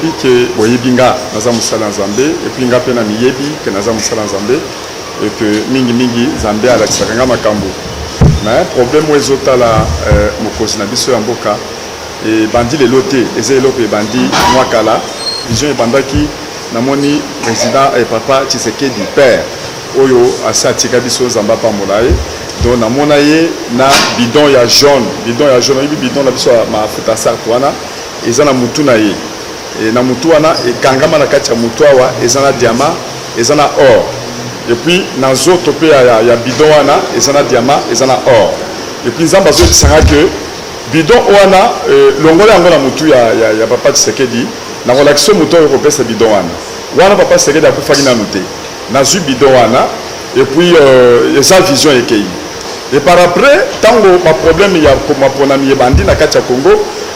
yebi que boyebinga naza musala nzambe et puis nga pena miyebi que naza musala nzambe et que mingi nzambe alakisaka nga makambo mais problème ezota la mokosi na biso ya mboka et bandi le loté ezelo pe bandi mwakala vision ebandaki namoni président et papa Tshisekedi père oyo asatika biso nzamba pambola ye donc namona ye na bidon ya jaune yebi bidon na biso mafuta sartu wana eza na mutu na ye et na mutu wana ekangama na kati ya mutu awa eza na diamant eza na or et puis na nzoto pe ya bidon wana eza na diamant eza na or et puis nzamba azokisanga ke bidon wana longola yango na mutu ya papa Tshisekedi na kolakisa mutu oyo kopesa bidon wana papa Tshisekedi akufaki nanu te nazwi bidon wana et puis eza vision ekei et par après tango ma problème ya maponami ebandi na kati ya Congo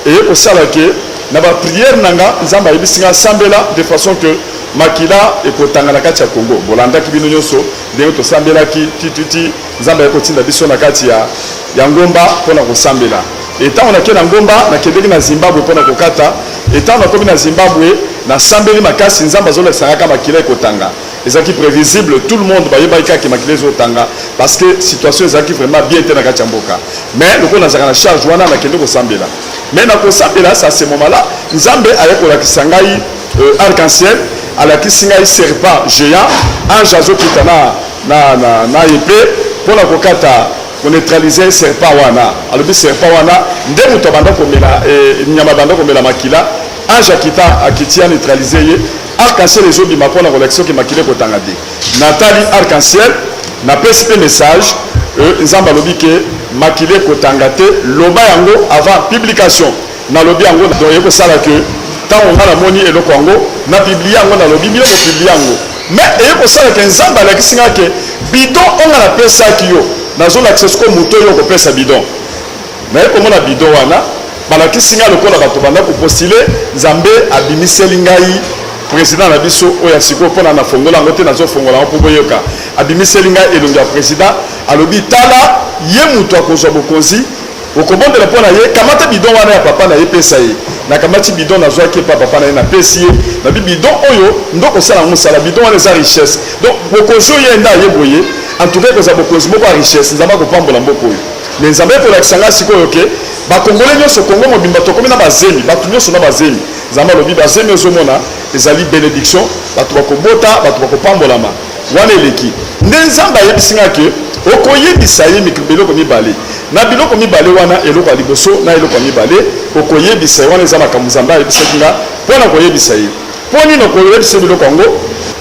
et kosala ke na ba prière nanga nzamba yebisinga sambela de façon que makila ekotanga na kati ya Congo bolandaki bino nyonso ndenge tosambelaki tititi nzamba ekotinda biso na kati ya ngomba mpona kosambela et tant on a na ngomba na kendeki na Zimbabwe mpona kokata et tant on a komi na Zimbabwe na sambeli makasi nzamba zolesanga makila ekotanga ezaki prévisible tout le monde bayebaki ki makila ezotanga parce que situation ezaki vraiment bien te na kati ya mboka mais loko nazaka na charge wana na kende kosambela mais na kosambela ça ce moment là nzambe ayekolakisa ngai arc-en-ciel alakisi ngai serpent géant ange azokita na épée mpona kokata koneutraliser serpent wana alobi serpent wana nde moto abanda komela nyama banda komela makila ange akiti neutraliser ye arc-en-ciel ezobima mpona kolakisa oki makila ekotanga te natali arc-en-ciel napesi mpe message nzambe alobi ke makila ekotanga te loba yango avant publication nalobi yango donc ekosala ke ntango nga namoni eloko yango na publie yango nalobi bino kopiblie yango mais eyekosala ke nzambe alakisi nga ke bidon onga napesaki yo nazolakisa siko moto oyo kopesa bidon naye komona bidon wana balakisi nga lokola bato banda kopostile nzambe abimiseli ngai président na biso oyo ya sikoyo mpona nafongola yango te nazofongola yango mpo boyoka abimiseli ngai elongi ya président alobi tala ye moto akozwa bokonzi okobondela mpo na ye kamata bidon wana ya papa na ye pesa ye nakamati bidon nazwaki epa papa na ye napesi ye nabi bidon oyo ndokosala mosala bidon wana eza richesse donc bokonzi oyo ye nde aye boye en tout cas ekozala bokonzi moko ya richesse nzambe akopambola mboka oyo mais nzambe ekolakisa ngai sikoyo ke bakongole nyonso kongo mobimba tokomi na bazemi bato nyonso na bazemi nzambe alobi bazemi ozomona ezali bénédiction bato bakobota bato bakopambolama wana eleki nde nzambe ayebisi nga ke okoyebisa ye biloko mibale na biloko mibale wana eloko ya liboso na eloko ya mibale okoyebisa ye wana eza makambo nzambe ayebisaki nga mpona koyebisa ye mpo nini okoyebisa ye biloko yango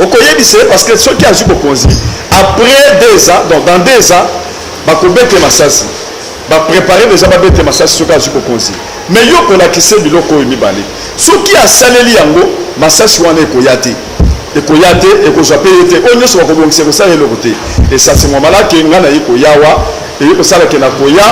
okoyebisa ye parce que soki azwi bokonzi après 2 ans donc dans 2 ans bakobete masasi bapréparé déjà babete masasi soki azwi bokonzi mais yo kolakisa biloko oyo mibale soki asaleli yango masasi wana ekoya te ekozwa pe ye te oyo nyonso bakobongisa ekosala eloko te esasi momalaki ngai naye koyawa eye kosalaki na koya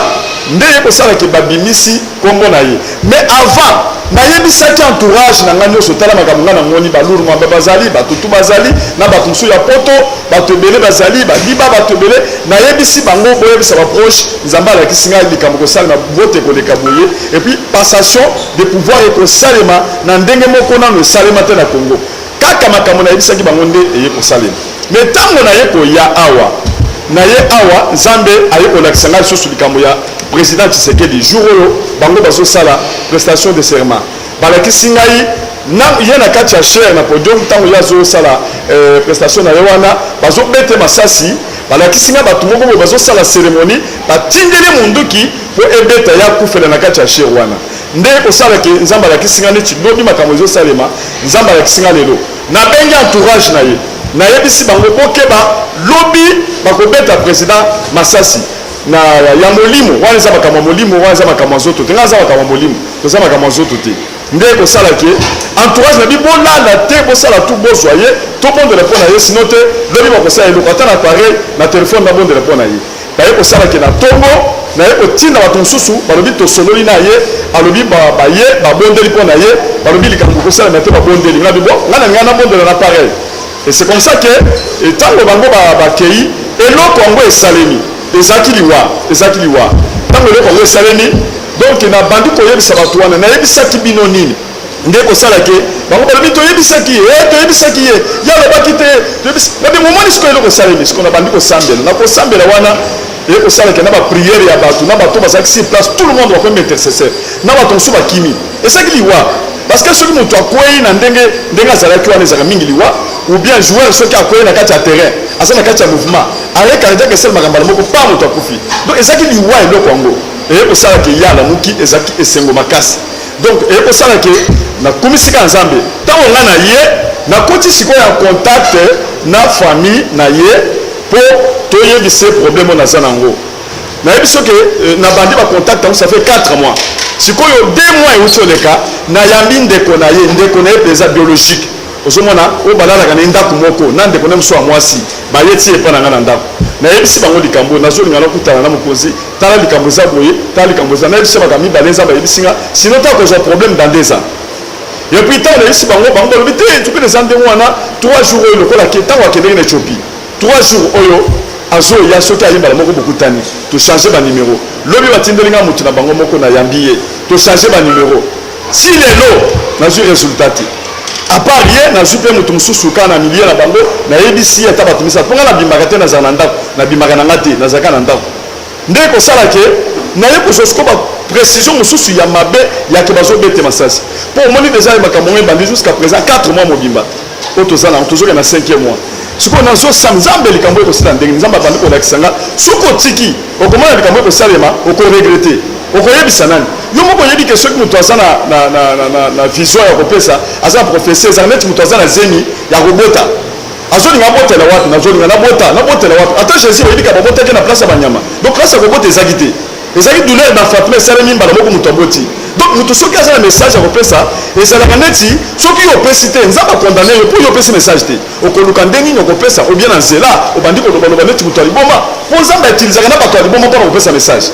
nde ye kosalaki babimisi kombo na ye mais avant nayebisaki entourage na ngai nyonso tala makambo ngai namoni baluru mwamba bazali batutu bazali na bato mosusu ya poto bato ebele bazali baliba bato ebele nayebisi bango boyebisa baproche nzambe alakisi ngai likambo kosalema vote ekoleka boye et puis passation de pouvoir ekosalema na ndenge moko nano esalema te na Congo kaka makambo nayebisaki bango nde eye kosalema mais ntango naye koya awa nzambe aye kolakisa ngai lisusu likambo ya président Tshisekedi jour oyo bango bazosala prestation de serment balakisi ngai ye na kati ya chair na podium ntango ye azosala prestation na ye wana bazobete masasi balakisi ngai bato moko boye bazosala cérémonie batindeli munduki mpo ebeta ya kufela na kati ya chair wana nde kosalaki nzambe alakisi ngai neti lobi makambo ezosalema nzambe alakisi ngai lelo nabengi entourage na ye nayebisi bango bokeba lobi bakobeta président masasi na ya molimo wana eza makambo ya molimo wana eza makambo ya nzoto te ngai aza makambo ya molimo toza makambo ya nzoto te nde kosalaki entourage na bi bolala te bosala tu bozwa ye tobondela mpo na ye sino te lobi bakosala eloko ata na appareil na telefone nabondela mpo na ye baye kosalaki na ntongo naye kotinda bato mosusu balobi tosololi na ye alobi baye babondeli mpo na ye balobi likambo kosalema te babondeli ngai bibo ngai na ngai nabondela na appareil et c'est comme ça que ntango bango bakei eloko yango esalemi ezaki liwa ntango eloko yango esalemi donc na bandi koyebisa bato wana nayebisaki bino nini nde kosala ke bango balobi toyebisaki ye toyebisaki ye ya lobaki te nabi momoni sikoyo eloko esalemi sikoyo na bandi kosambela na kosambela wana eye kosala ke na bapriere ya bato na bato bazalaki sur place tout le monde bakomi intercesseur na bato mosusu bakimi ezalaki liwa parce que soki moto akwei na ndenge azalaki wana ezalaka mingi liwa ou bien joueur soki akwei na kati ya terrain aza na kati ya mouvement arrêt cardiaque esalemaka mbala moko pa moto akufi donc ezalaki liwa eloko yango eye kosala ke ya lamuki ezalaki esengo makasi donc eye kosala ke nakomisika ya nzambe ntango nga na ye nakoti sikoyo ya contact na famille na ye mpo toyebise problème oyo naza nango nayebi soki na bandi bacontact yango ça fait 4 mois sikoyo 2 mois euti oleka nayambi ndeko na ye mpenza biologique ozomona oyo balalaka na ndako moko na ndeko na mosu ya mwasi bayeti epa na nga na ndako nayebisi bango likambo nazolinga nakutana na mokonzi tala likambo eza boye tala likambo eza nayebisi baka mibale eza bayebisi nga sino ta kozwa problème dans 2 ans et puis ntango nayebisi bango balobi te tupi eza ndenge wana 3 jours oyo lokola ntango akendeki na Éthiopie 3 jours oyo azoya soki ayembala moko bokutani tochange banimero lobi batindelinga motu na bango moko nayambi ye tochange banimero si lelo nazwi résultat te à part ye nazwi mpe motu mosusu kaka na milie na bango nayebisi ye ata bato misato mponga nabimaka te nazala na ndako nabimaka na nga te nazalaka na ndako nde kosala ke naye kozwa siko baprécision mosusu ya mabe yake bazobete masasi mpo omoni deja makambo ngo ebandi jusqu'à présent 4 mois mobimba oyo toza nango tozoke na 5e mois sikoyo nazosala nzambe likambo ekosala ndenge nzambe abandi kolakisa nga soki otiki okomona likambo ekosalema okoregrete okoyebisa nani yo moko oyebi ke soki moto aza na vision ya kopesa aza na profesie ezala neti moto aza na zemi ya kobota azolinga abotela wapi nazolinga nabotela wapi ata jésus oyebika babotaki na place ya banyama donc place ya kobota ezaki te ezali douleur na fatma esalemi mbala moko moto aboti donc moto soki aza na message ya kopesa ezalaka neti soki yo opesi te nzambe akondane yo mpo yo opesi message te okoluka ndenge nini okopesa obien na nzela obandi kolobaloba neti moto ya liboma mpo nzambe atilizaka na bato ya liboma mpona kopesa message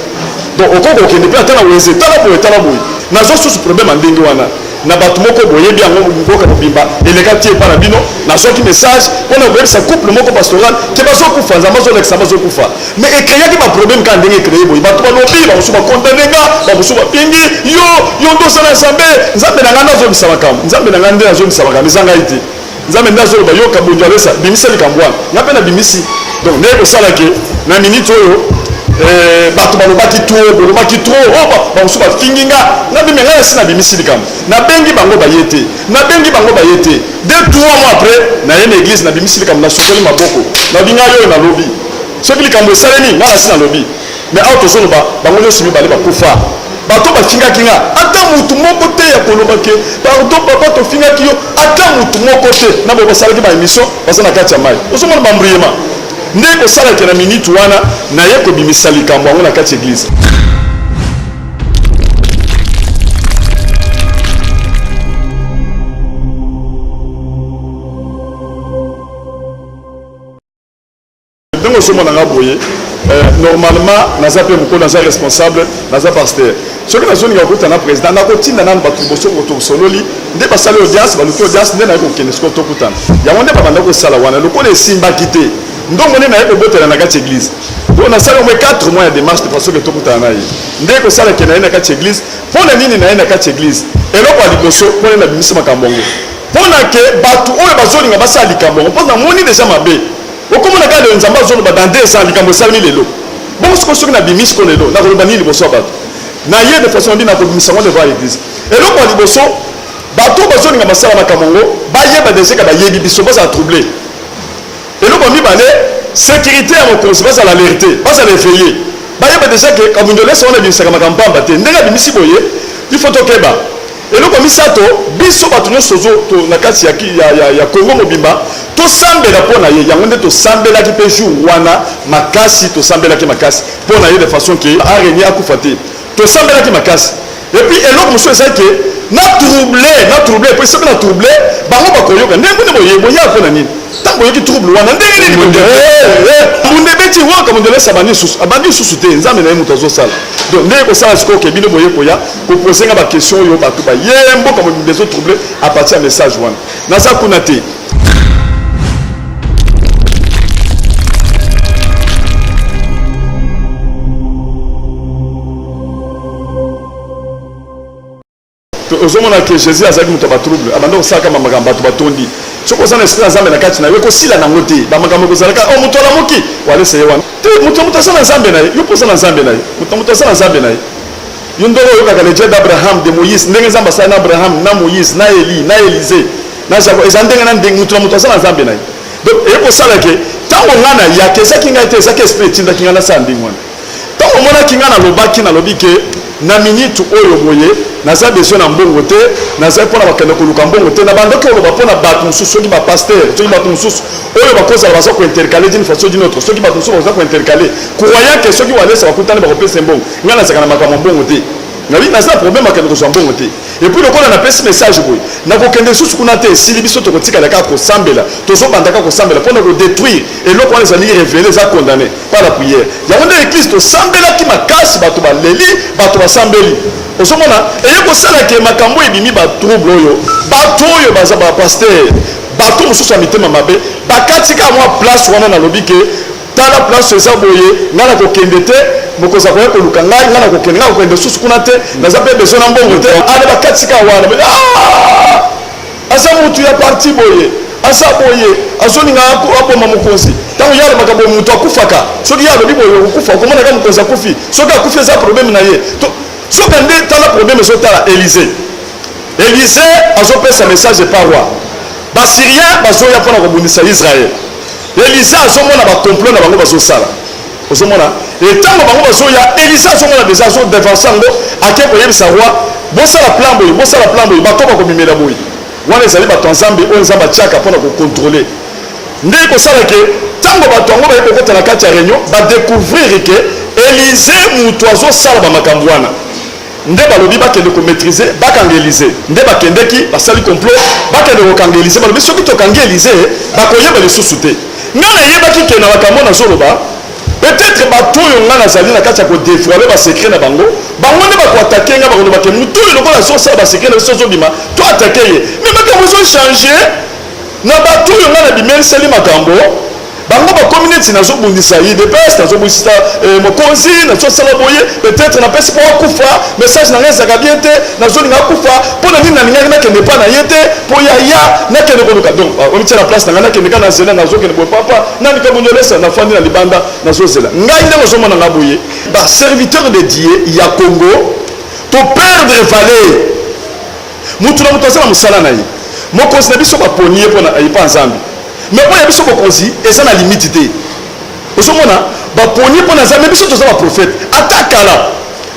donc okoki okende mpe ata na weze tala boye nazwa susu problème ya ndenge wana na bato moko boyebi yango mboka mobimba eleka tie epa na bino nazwaki message mpona koyebisa couple moko pastoral ke bazokufa nzambe azolekisa bazokufa mais ekreaki baproblème kaka ndenge ekreye boye bato balobi bamosusu bakondane nga bamosusu bapingi yo ndosala nzambe nzambe na ngai nde azobisa makambo nzambe na ngai nde azobisa makambo eza ngai te nzambe nde azoloba yoka bonjo alesa bimisa likambo wana nga mpe na bimisi donc ndenge kosalaki na minute oyo bato balobaki trop bamosusu bafingi nga nabimi ngai nasi nabimisi likambo nabengi bango baye te 2-3 mois après naye na église nabimisi likambo nasokoli maboko nabi ngai oyo nalobi soki likambo esalemi nga nasi nalobi mais awa tozoloba bango nyonso mibale bakufa bato bafingaki nga ata mutu moko te ya koloba ke pardon papa tofingaki yo ata mutu moko te na boye basalaki baémission baza na kati ya mai ozomona bambruyema nde kosalaki na minute wana naye kobimisa likambo yango na kati ya église ndenge ozomona nga boye normalement naza mpe mokolo naza responsable naza pasteur soki nazolinga kokutana na président nakotinda nanu bato liboso tosololi nde basali audience baluki audience nde naye kokende sikoyo tokutana yango nde babanda kosala wana lokola esimbaki te ndongo nde naye kobotela na kati ya église po nasali omwe 4 mois ya démarche de façon ke tokutana na ye nde kosalaki naye na kati ya église mpona nini naye na kati ya église eloko ya liboso mpona nabimisi makambo ngo mpona ke bato oyo bazolinga basala likambo ngo mpoza moni deja mabe okomona kaka lelo nzambe azoloba dans 2 ans likambo esalemi lelo bongo soki nabimisi ko lelo nakoloba nini liboso ya bato na ye de façon ndi nakobimisa ngo devant l'église eloko ya liboso bato bazolinga basala makambo ngo bayeba deseka bayebi biso bazala trouble eloko mibale sécurité ya mokonzi bazala alerte bazala efeye bayeba deja ke kabundolesa wana ebimisaka makambo pamba te ndenge abimisi boye il faut tokeba eloko misato biso bato nyonso na kati ya Congo mobimba tosambela mpo na ye yango nde tosambelaki mpe jour wana makasi tosambelaki makasi mpo na ye de façon ke arenie akufa te tosambelaki makasi epuis eloko mosusu ezali ke na trouble epuis soki na trouble bango bakoyoka ndenge nde boya mpo na nini ntango boyoki trouble wana ndenge nini munde beti waka mundelesa abandi lisusu te nzambe na ye moto azosala donc ndenge kosala sikoyo ke bino boye koya koposenga baquestion oyo bato baye mboka mobimba ezotrouble a partir ya message wana naza kuna te ozomona que Jésus azaki muto ba trouble abanda osaka makambo bato batondi soko sana esprit nzambe na kati na yo ko sila na ngote ba makambo ko zalaka o muto la moki wale seye wana te muto sana nzambe na yo po sana nzambe na yo muto sana nzambe na yo yondoro yo kaka le Dieu d'Abraham de Moïse ndenge nzamba sana na Abraham na Moïse na Eli na Élisée na Jacob ezandenge na ndenge muto sana nzambe na yo donc e ko sala ke tango ngana ya ke saki ngai te saki esprit tinda kingana sa ndingwana tango mona kingana lobaki na lobike na minute oyo boye naza besoin na mbongo te naza pona bakende koluka mbongo te na bandoki oloba pona bato mosusu soki bapasteur soki bato mosusu oyo bakozala baza kointercale d'une façon d'une autre soki bato mosusu baza kointercale croyant ke soki walesa bakutani bakopesa mbongo ngai nazaka na makambo mbongo te nabi naza problème akende kozwa mbongo te et puis lokola napesi message boye nakokende susu kuna te esili biso tokotikala kaka kosambela tozobandaka kosambela mpona kodétruire eloko wana ezali révélé eza condamné par la prière yango nde église tosambelaki makasi bato baleli bato basambeli ozomona eye kosalaka makambo ebimi batrouble oyo bato oyo baza bapaster bato mosusu ya mitema mabe bakatika mwa place wana nalobi ke tala place eza boye ngai nakokende te mokoza koya koluka ngai ngai nakokende ngai kokende susu kuna te naza mpe besoin na mbongo te ale bakatika wana aza mutu ya parti boye aza boye azolinga aboma mokonzi ntango ye alobaka boye moto akufaka soki ye alobi boye okufa okomonaka mokonzi akufi soki akufi eza problème na ye soki nde tala problème ezotala Élysée azopesa message par roi basyrien bazoya mpona kobundisa Israël Élysée azomona bacomplot na bango bazosala ozomona etango bango bazoya Élysée azomona déjà azodévanse yango ake koyebisa roi bosala plan boye bato bakomimela boye wana ezali bato ya nzambe oyo nzambe atiaka mpona kocontrôle nde kosala ke ntango bato yango baye kokota na kati ya réunion badécouvrir ke Élysée moto azosala bamakambo wana nde balobi bakende komaîtriser bakanga Élysée nde bakendeki basali complot bakende kokanga Élysée balobi soki tokanga Élysée bakoyeba lisusu te ngai nayebaki ke na makambo nazoloba peut-être bato oyo ngai nazali na kati ya kodévoile basekret na bango nde bakoatake ngai bakolobake motu oyo lokola azosala basekret na biso azobima to atake ye mais makambo ezochange na bato oyo ngai nabimeliseli makambo bango bakomi neti nazobundisa UDPS nazobundisa mokonzi nazosala boye peut-être napesi mpo akufa message na ngai ezaka bien te nazolinga akufa mpo na nini nalingaki nakende mpa na ye te mpo yaya nakende koluka donc omitia na place na ngai nakende ka na zela nazokende boye papa nani kabonyolesa nafandi na libanda nazozela ngai ndenge ozomona nga boye baserviteur de Dieu ya Congo to perdre valeur mutu na mutu azala mosala na ye mokonzi na biso baponi ye mpo ayipa nzambe mais oya biso bokonzi eza na limite te ozomona baponi mpo na nzambe biso toza baprofete ata kala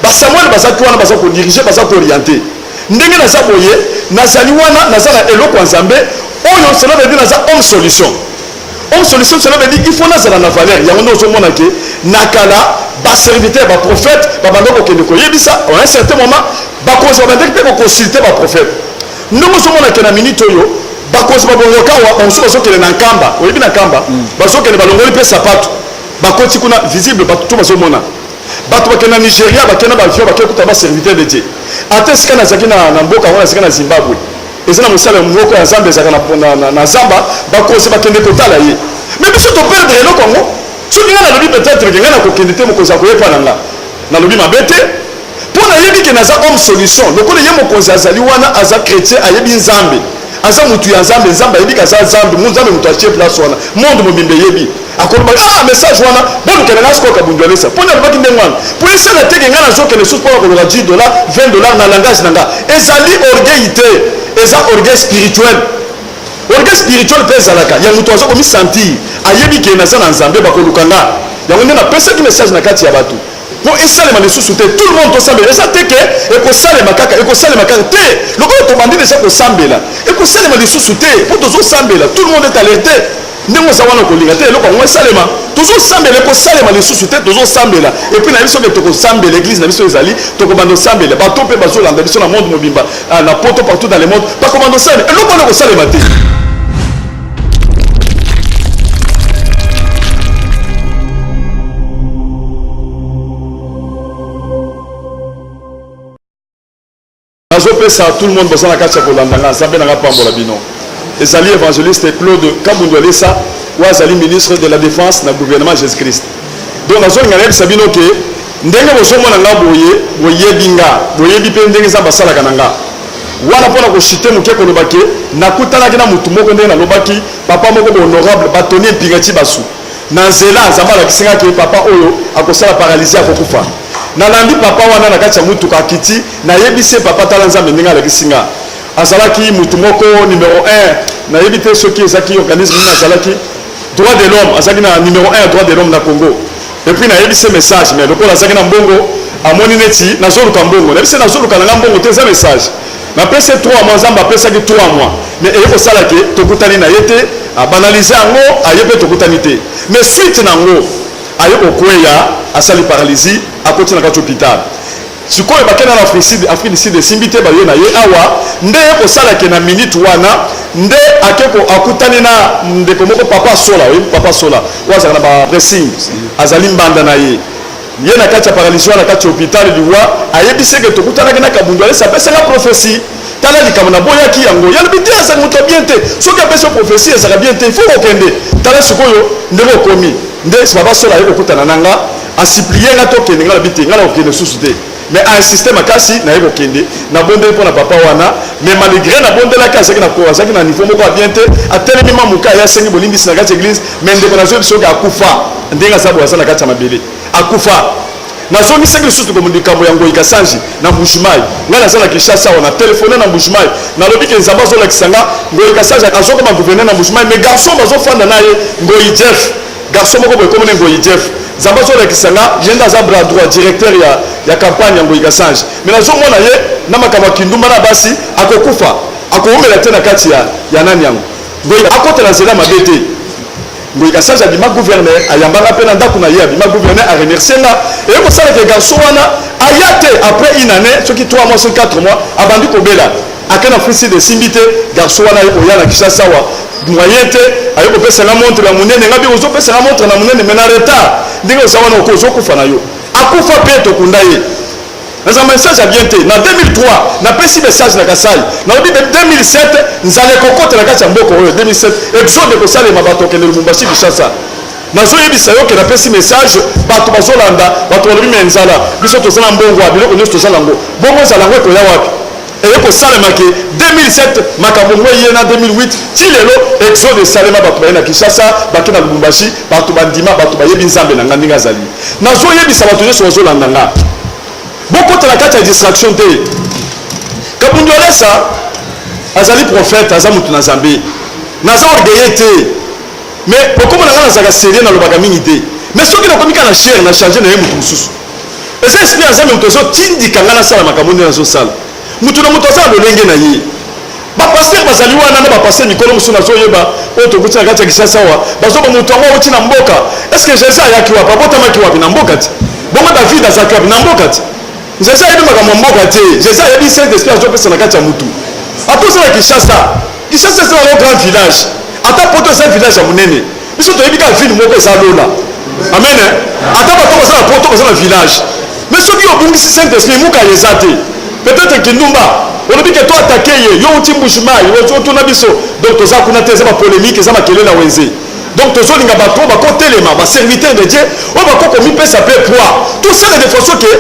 basamuel bazaki wana baza kodirige baza kooriente ndenge naza boye nazali wana naza na eloko ya nzambe oyo cela veut dire naza homme solution cela veut dire il faut nazala na valeur yango nde ozomona ke na kala baserviteur baprofete babanda kokende koyebisa à un certain moment bakonzi babandaki mpe koconsulte baprofete ndenge ozomona ke na minute oyo bakonzi babongoka wa bamosusu bazokende na nkamba oyebi na nkamba bazokende balongoli mpe sapato bakoti kuna visible bato to bazomona bato bakende na Nigeria bakende na baavion bakende kuta baserviteur de Dieu ata esika nazalaki na mboka wana esika na Zimbabwe eza na mosala moko ya nzambe ezalaka na zamba bakonzi bakende kotala ye mais biso toperdre eloko yango soki ngai nalobi peut-être ke ngai nakokende te mokonzi akoyepa na nga nalobi mabe te mpo nayebi ke naza homme solution lokola ye mokonzi azali wana aza chrétien ayebi nzambe aza mutu ya nzambe nzambe ayebi kaza nzambe nzambe mutu atie place wana monde mobimba eyebi akoloba message wana bolukende nga sikoyo kabundwalesa mpo nalobaki ndenge wana mpo esala teke ngai nazokende susu mpona koloba $10 $20 na langage na nga ezali orgueil te eza orgueil spirituel mpe ezalaka ya mutu aza komisentir ayebi ke naza na nzambe bakoluka nga yango nde napesaki message na kati ya bato mpo esalema lisusu te tout le monde tosambela eza te ke ekosalema kaka te lokola tobandi deja kosambela ekosalema lisusu te mpo tozosambela tout le monde est alerté ndenge oza wana kolinga te eloko yango esalema tozosambela ekosalema lisusu te tozosambela epuis na biso ke tokosambela église na biso ezali tokobanda osambela bato mpe bazolanda biso na monde mobimba na poto partout dans le monde bakobanda osambela eloko wana ekosalema te nazopesa tout le monde boza na kati ya kolandanga nzambe nanga pambola bino ezali évangéliste Claude Kabundwalesa oyo azali ministre de la défense na gouvernement Jésus Christ donc nazolinga nayebisa bino ke ndenge bozomona nga boye boyebi nga boyebi mpe ndenge nzambe asalaka na nga wana pona ko chiter muke ko lobaki nakutana kina mutu moko ndenge na lobaki papa moko honorable batoni mpingati basu na nzela nzamba la kisinga ke papa oyo akosala paralysie akokufa nalandi papa wana na kati ya mutu kakiti na yebise papa tala nzambe ndenge la kisinga azalaki mutu moko numéro 1 na yebite soki ezaki organisme na azalaki droit de l'homme azalaki na numéro 1 droit de l'homme na Congo et puis na yebise message mais lokola azalaki na mbongo amoni neti nazoluka mbongo na yebise nazoluka na mbongo te za message na pese 3 mois nzamba apesaki 3 mois mais eyekosala ke tokutani na ye te abanalize yango aye mpe tokutani te mais suite nango aye kokweya asali paralysie akoti na kati hôpital sikoyo bakenda na Afrique du Sud esimbi te baye na ye awa nde ye kosalake na minute wana nde akeko akutani na ndeko moko papa sola oyebi papa sola oyo azalaka na bapressing azali mbanda na ye ye na kati ya paralysie wana na kati ya hôpital liwa ayebiseke tokutanaki na kabundu alesi apesaka prophétie tala likambo na boyaki yango yalobi te azalaka moto bien te soki apesi prophétie ezalaka bien te il faut kokende tala sikoyo ndenge okomi nde papa sola aye kokutana na nga asiplie nga tokende nga lobi te nga na kokende susu te mais insiste makasi naye kokende nabondeli mpo na papa wana mais malgré nabondelaki azalaki na niveau moko ya bien te atelemi mamuka ye asengi bolimbisi na kati ya église mais ndeko nazoyebi soki akufa ndenge aza boye aza na kati ya mabele akufa nazongisaki lisusu likambo ya Ngoi Kasanji na Mbushimai ngai naza na Kinshasa wana telefone na Mbushimai nalobi ke nzambe azolakisa nga Ngoi Kasanji azokoma gouverneur na Mbushimai mais garçon bazofanda na ye Ngoi Jeff garçon moko boye komone Ngoi Jeff nzambe azolakisa nga ye nde aza bras droit directeur ya campagne ya Ngoi Kasanji mais nazomona ye na makambo ya kindumba na basi akokufa akoumela te na kati ya nani yango Ngoi akotela nzela mabe te Ngoi Kasanji abima gouverneur ayambanga mpe na ndako na ye abima gouverneur aremercie nga eye kosalaka garçon wana aya te après une année soki 3 mois soki 4 mois abandi kobela ake na Afrique de simbi te garçon wana aye koya na Kinshasa wa moyen te aye kopesanga montre na monene nga bi ozopesanga montre na monene mais na retard ndenge oza wana okozokufa na yo akufa mpe tokunda ye naza message ya bien te na 2003 napesi message na Kasai nalobi 2007 nzala ekokotela kati ya mboka oyo 2007 exode ekosalema bato okende Lubumbashi Kinshasa nazoyebisa yo ke napesi message bato bazolanda bato balobi me nzala biso toza na mbongo ya biloko nyonso toza nango bongo ezala yango ekoya wapi eye kosalema ke 2007 makambo ngo ye na 2008 ti lelo exode esalema bato baye na Kinshasa bake na Lubumbashi bato bandima bato bayebi nzambe na nga ndenge azali nazoyebisa bato nyonso bazolanda nga bokotela kati ya distraction te Kabundu Alesa azali prophète aza mutu na Nzambe naza orgueilleux te mais pokoma nanga nazalaka sérieux nalobaka mingi te mais soki nakomi kaka na chair na changer na ye mutu mosusu eza esprit aza moto azotindika nga nasala makambo nde nazosala mutu na moto azala lolenge na ye bapaster bazali wana na bapaster mikolo mosusu nazoyeba oyo tokuti na kati ya Kinshasa wa bazoba moto yango awuti na mboka est ce que Jésus ayaki wapi abotamaki wapi na mboka te bongo David azalaki wapi na mboka te Jésus ayebi makambo ya mboka te Jésus ayebi Saint-Esprit azopesa na kati ya mutu atozala Kinshasa eza na grand village ata poto eza village ya monene biso toyebi kaka ville moko eza lola amen ata bato baza na poto baza na village mais soki obungisi Saint-Esprit muka eza te peut-être kindumba olobi ke to atake ye yo uti Mbushimai otuna biso donc toza kuna te eza bapolémique eza makele na wenze donc tozolinga bato bakotelema baserviteur de Dieu oyo bakokomipesa mpe poids tosala de façon ke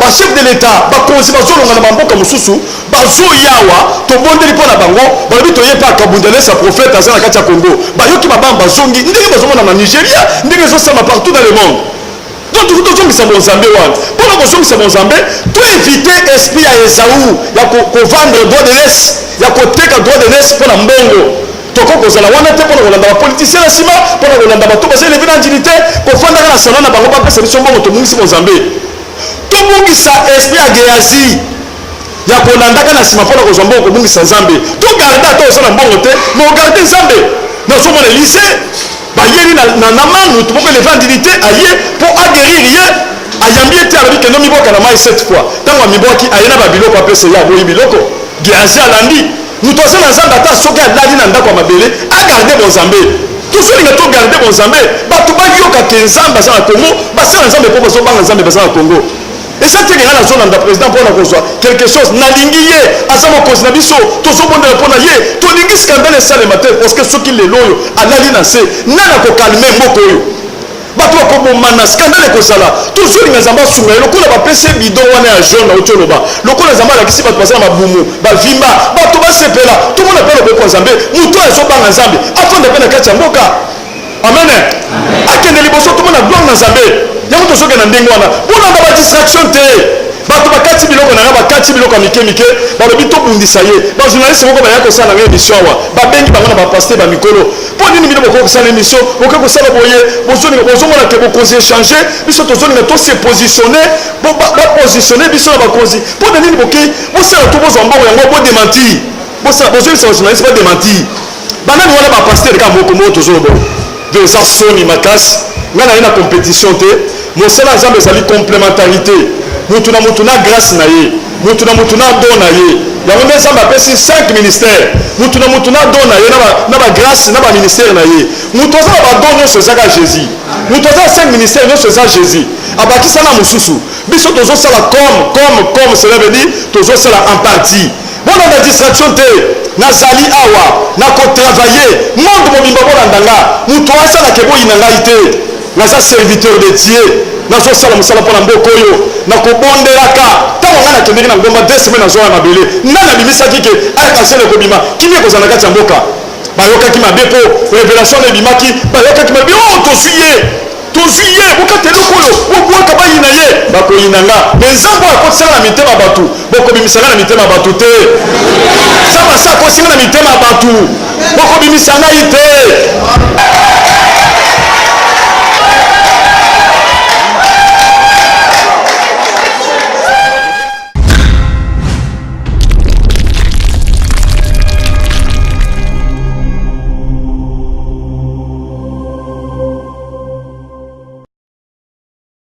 bachef de l'état bakonzi bazolonga na bamboka mosusu bazoyawa tobondeli mpo na bango balobi toye mpe Kabundu Alesa prophète aza na kati ya Congo bayoki babamba bazongi ndenge bazomona na Nigeria ndenge ezosama partout dans le monde donc tozongisa bonzambe wana mpona kozongisa bonzambe toevite esprit ya Esawu ya kovandre droit de l'Est ya koteka droit de l'Est mpo na mbongo tokokozala wana te mpona kolanda bapolitisien na nsima mpona kolanda bato baza eleve na njili te kofandaka na salon na bango bapesa biso mbongo tobungisi bonzambe tobungisa esprit ya Gehazi ya kolandaka na nsima mpona kozwa mbongo kobungisa nzambe togarde ata oza na mbongo te mais ogarde nzambe nazomona Elise bayeli na manu toboko eleve na njili te aye mpo aguérir ye ayambi ete alobi kendo miboka na mai 7 fois ntango amibwaki aye na babiloko apesa ye aboyi biloko Gehazi alandi mutu aza na nzambe ata soki alali na ndako ya mabele agarde bonzambe tozolinga togarde bonzambe bato bayoka ke nzambe aza na Congo basala nzambe mpo bazobanga nzambe baza na Congo eza te kenga nazolanda président mpona kozwa quelque chose nalingi ye aza mokonzi na biso tozobondela mpona ye tolingi skandale esalema te parce que soki lelo oyo alali na se nani akokalme mboka oyo bato bakobomana scandale ekosala toujours linga nzambe asunga ye lokola bapesi bidon wana ya jaune auti oloba lokola nzambe alakisi bato baza na babumu bavimba bato basepela tomona mpe loboko ya nzambe moto azobanga nzambe afonda mpe na kati ya mboka amen akende liboso tomona gloire na nzambe yango tozokenda ndenge wana mpona badistraction te bato bakati biloko na nga bakati biloko ya mike balobi tobundisa ye bajournaliste moko baya kosala na émission awa babengi bango na bapaster bamikolo mpo nini bino bokoki kosala émission bokoki kosala boye bozomona ke bokonzi échange biso tozolinga tose positionne bapositionne biso na bakonzi mpo na nini boki bosala to bozwa mbongo yango bodementir bozoyebisa bajournaliste badementir banani wana bapaster ka moko tozolobo eza soni makasi ngai naye na compétition te mosala ya nzambe ezali complémentarité mutu na mutu na grâce na ye mutu na mutu na don na ye yango nde nzambe apesi 5 ministère mutu na mutu na don na ye na bagrâce na baministère na ye mutu aza na badon nyonso ezaka jésus mutu aza na 5 ministère nyonso eza jésus abakisa na mosusu biso tozosala comme cela veut dire tozosala en partie bona na distraction te nazali awa nakotravaille monde mobimba bolandanga mutu asalaka eboyi na ngai te naza serviteur de dieu nazosala mosala mpona mboka oyo nakobondelaka ntango ngai nakendeki na ngomba 2 semaines nazoya mabele nani abimisaki ke arc-en-ciel ekobima kini ekozala na kati ya mboka bayokaki mabe mpo révélation na ebimaki bayokaki mabe o tozwi ye bokata eloko oyo bobwaka bayina ye bakoyina nga me nzambe oyo akotisanga na mitema ya bato bokobimisanga na mitema ya bato te nzambe asa akotisinga na mitema ya bato bokobimisa ngai te